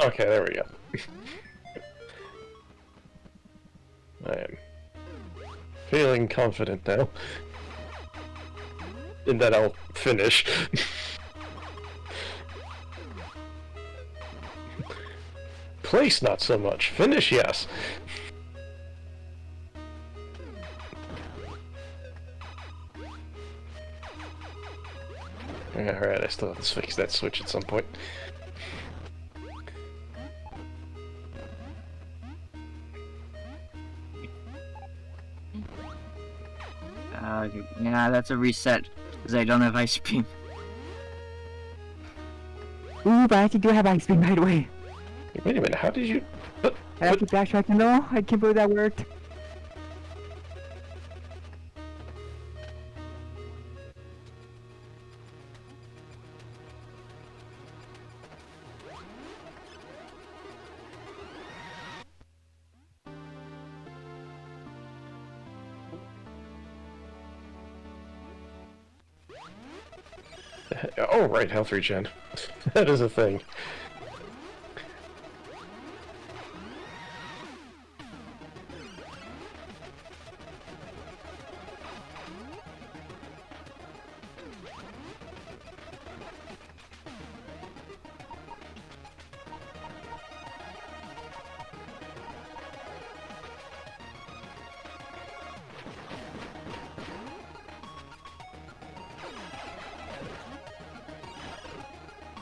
Okay, there we go. I am feeling confident now. And that I'll finish. Place, not so much. Finish, yes. Alright, I still have to fix that switch at some point. Yeah, that's a reset, because I don't have ice beam. Ooh, but I actually do have ice beam, by the way. Wait a minute, how did you... I have to backtrack. No, I can't believe that worked. Oh, right, health regen. That is a thing.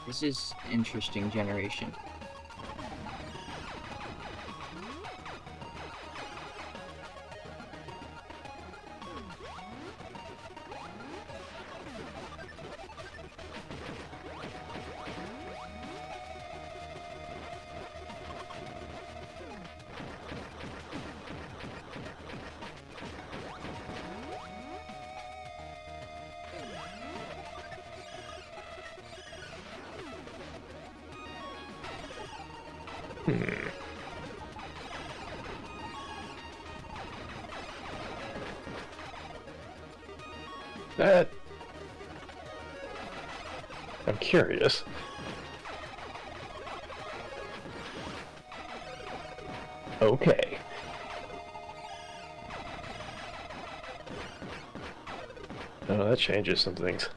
This is interesting generation. That... I'm curious. Okay. Oh, that changes some things.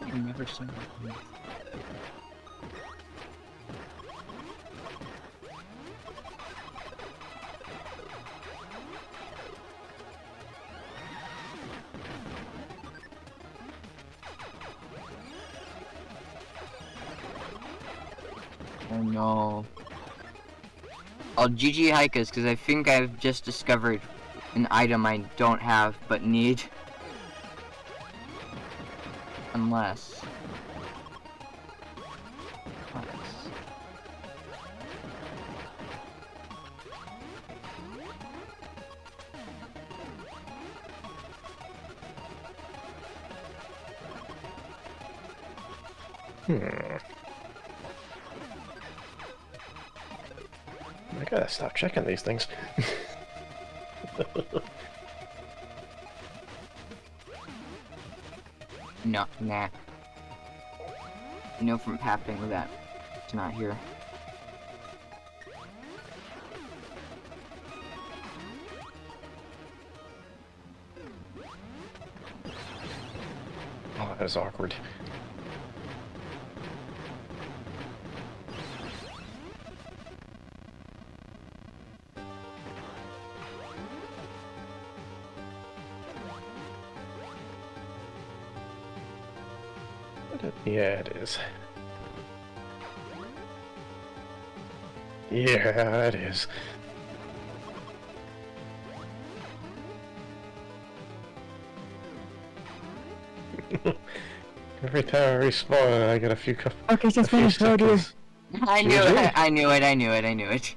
I've never seen that. Oh no. I'll GG Hikas because I think I've just discovered an item I don't have but need. Unless. I gotta stop checking these things. No, nah. I know from happening that it's not here. that was awkward. Yeah, it is. Yeah, it is. Every time I respawn, I get a few Okay, just finished. Oh dear. I knew it. I knew it. I knew it. I knew it.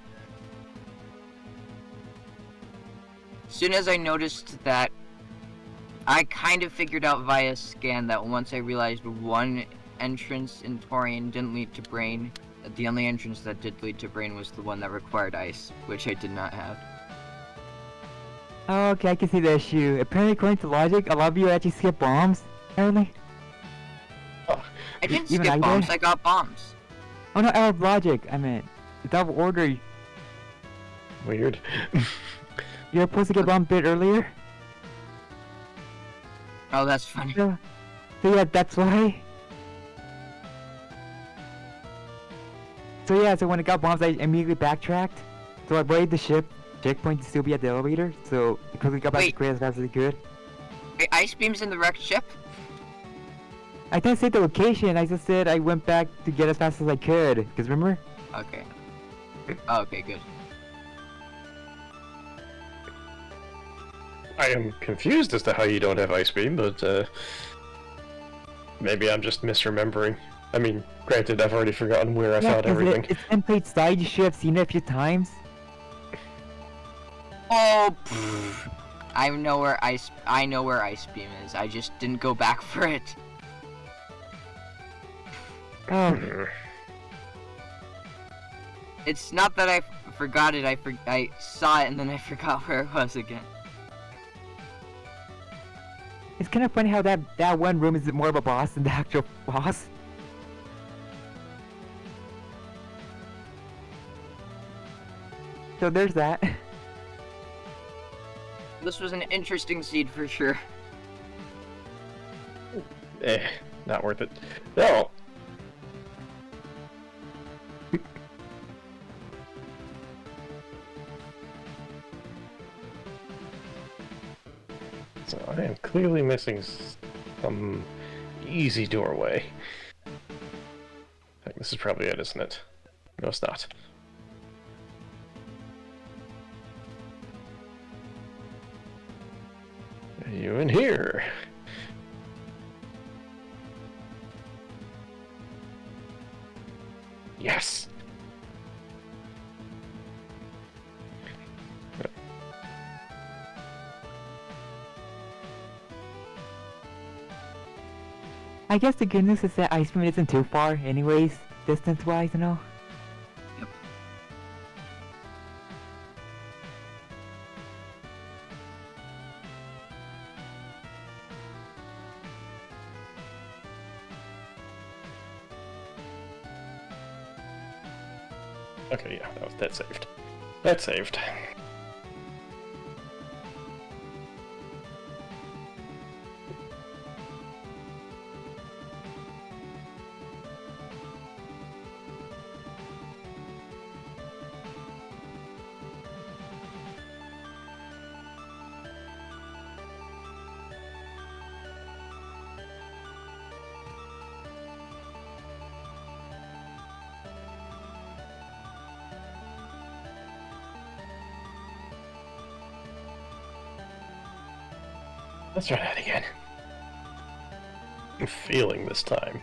As soon as I noticed that, I kind of figured out via scan that once I realized one entrance in Torian didn't lead to Brain, that the only entrance that did lead to Brain was the one that required ice, which I did not have. Oh, okay, I can see the issue. Apparently, according to logic, a lot of you actually skip bombs. Apparently. I didn't Even skip I did? bombs, I got bombs. Oh no, out of logic. I meant, without order. Weird. You're supposed to get bombed a bit earlier. Oh, that's funny. So yeah, that's why. So yeah, so when it got bombs, I immediately backtracked. So I avoided the ship checkpoint to still be at the elevator. So I quickly got back to Wait. Korea as fast as I could. Wait, ice beams in the wrecked ship? I didn't say the location. I just said I went back to get as fast as I could. Cause remember? Okay. Oh, okay, good. I am confused as to how you don't have Ice Beam, but maybe I'm just misremembering. I mean, granted, I've already forgotten where I found 'cause everything. It's been played side. You should have seen it a few times. Oh, pfft. I know where ice beam is. I just didn't go back for it. Oh, It's not that I forgot it. I saw it and then I forgot where it was again. it's kind of funny how that one room is more of a boss than the actual boss. So there's that. This was an interesting seed for sure. Not worth it. No! So I am clearly missing some easy doorway. I think this is probably it, isn't it? No, it's not. Are you in here? Yes! I guess the good news is that Ice Beam isn't too far anyways, distance-wise, you know? Yep. Okay, yeah, that saved. That saved. Let's try that again. I'm feeling this time.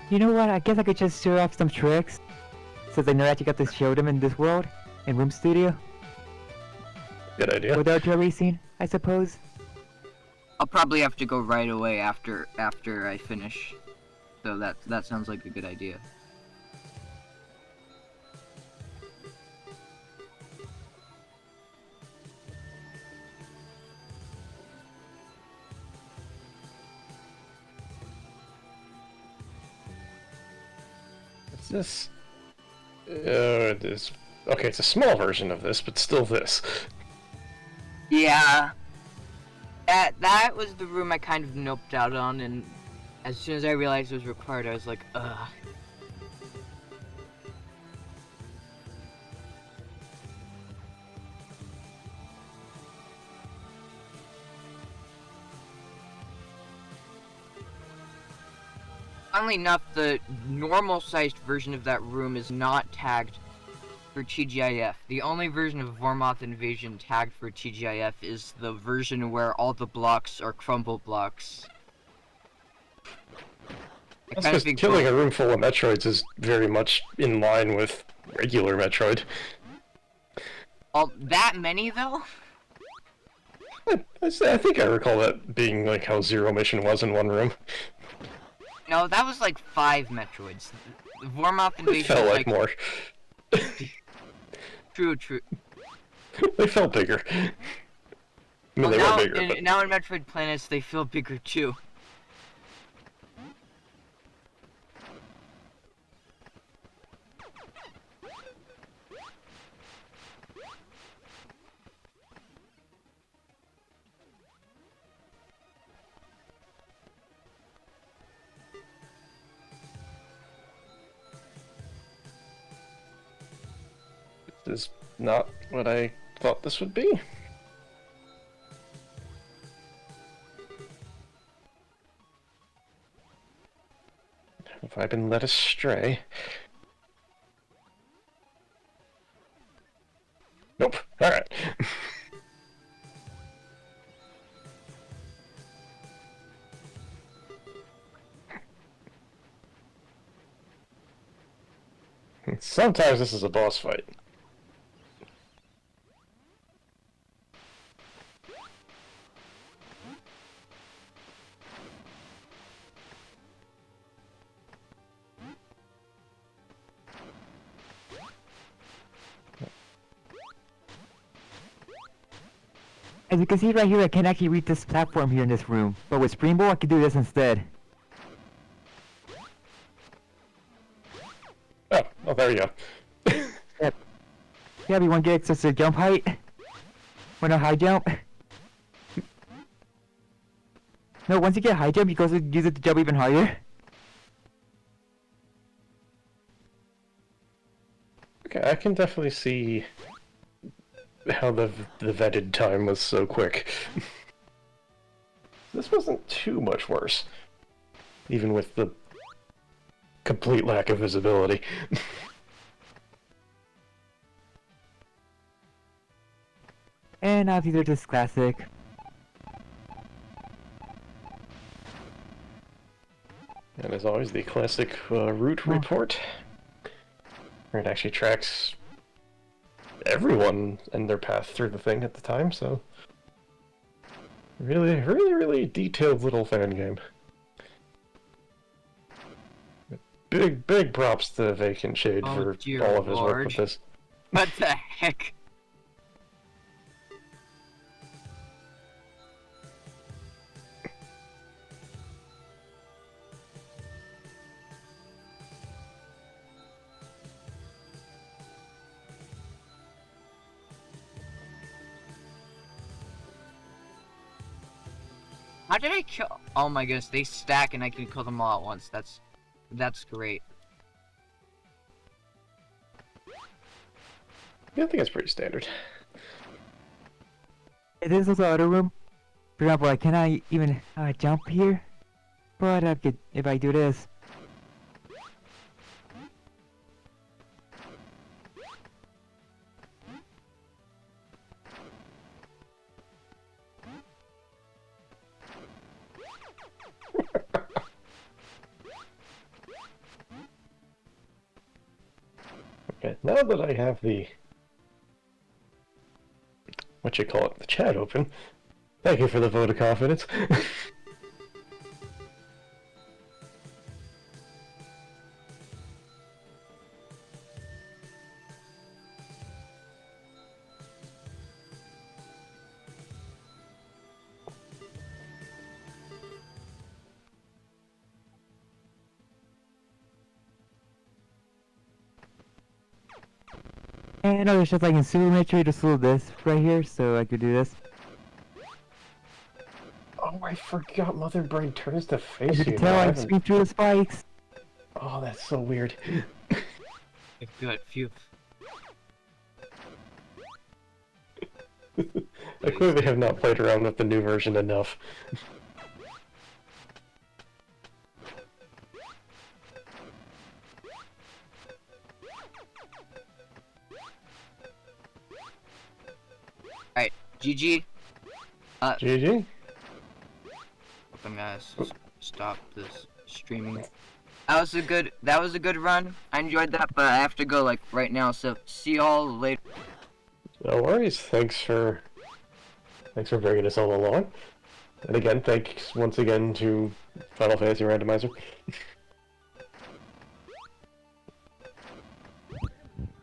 You know what, I guess I could just show off some tricks, since I never actually got to show them in this world, in Room Studio, Good idea. without racing, I suppose. I'll probably have to go right away after I finish. So that sounds like a good idea. What's this? This Okay, it's a small version of this, but still this. Yeah. That was the room I kind of noped out on, and as soon as I realized it was required, I was like, ugh. Funnily enough, the normal-sized version of that room is not tagged for TGIF. The only version of Vormoth Invasion tagged for TGIF is the version where all the blocks are crumble blocks. That's because killing a room full of Metroids is very much in line with regular Metroid. Oh, that many, though? I think I recall that being like how Zero Mission was in one room. No, that was like 5 Metroids. Vormoth Invasion It felt like more. True. They felt bigger. I mean, Well, they now, were bigger, but... now in Metroid Planets, they feel bigger too. This is not what I thought this would be. Have I been led astray? Nope. Alright. Sometimes this is a boss fight. As you can see right here, I can actually reach this platform here in this room. But with Springbow, I can do this instead. Oh, there you go. Yep. Yeah, everyone gets access to jump height. Want a high jump? No, once you get high jump, you can also use it to jump even higher. Okay, I can definitely see how the vetted time was so quick. This wasn't too much worse, even with the complete lack of visibility. And now these are just classic. And as always, the classic route report, where it actually tracks everyone and their path through the thing at the time, so... Really detailed little fan game. Big props to Vacant Shade for all of his work with this. What the heck? How did I kill? Oh my goodness, they stack and I can kill them all at once. That's great. Yeah, I think it's pretty standard. This is also other room. For example, I cannot even jump here. But I could, if I do this. Okay, now that I have the... what you call it, the chat open, thank you for the vote of confidence. And no, it's just like in Super Metroid, just a little this right here, so I could do this. Oh, I forgot Mother Brain turns to As face you you. can tell, now. I I haven't- scream through the spikes. Oh, that's so weird. Good, phew. I clearly have not played around with the new version enough. Alright, GG. GG? I'm gonna stop this streaming. That was a good run. I enjoyed that, but I have to go like right now, so see y'all later. No worries. Thanks for bringing us all along. And again, thanks once again to Final Fantasy Randomizer.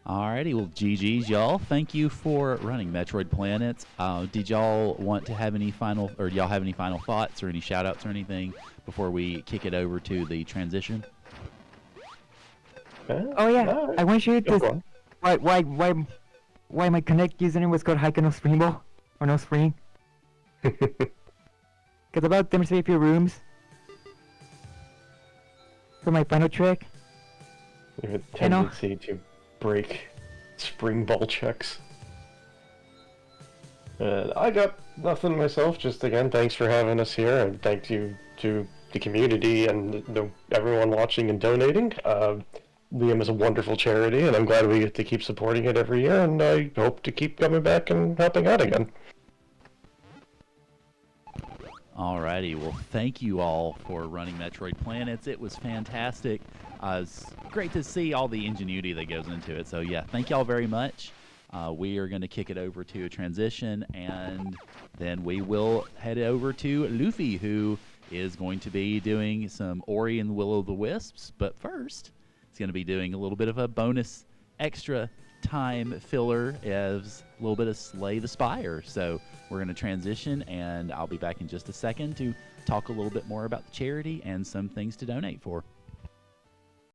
Alrighty, well, GG's, y'all. Thank you for running Metroid Planets. Did y'all want to have any final, or do y'all have any final thoughts or any shout-outs or anything before we kick it over to the transition? Oh yeah, no, I want you go to. on. Why my Connect username was called Hike No Spring Ball or No Spring? Cause about demonstrate a few rooms for my final trick. You have a You know- tendency to break spring ball checks. I got nothing myself, just again, thanks for having us here, and thank you to the community and everyone watching and donating. Liam is a wonderful charity, and I'm glad we get to keep supporting it every year, and I hope to keep coming back and helping out again. Alrighty, well, thank you all for running Metroid Planets. It was fantastic. It's great to see all the ingenuity that goes into it. So yeah, thank y'all very much. We are going to kick it over to a transition, and then we will head over to Luffy, who is going to be doing some Ori and the Will of the Wisps. But first, he's going to be doing a little bit of a bonus extra time filler as a little bit of Slay the Spire. So we're going to transition, and I'll be back in just a second to talk a little bit more about the charity and some things to donate for.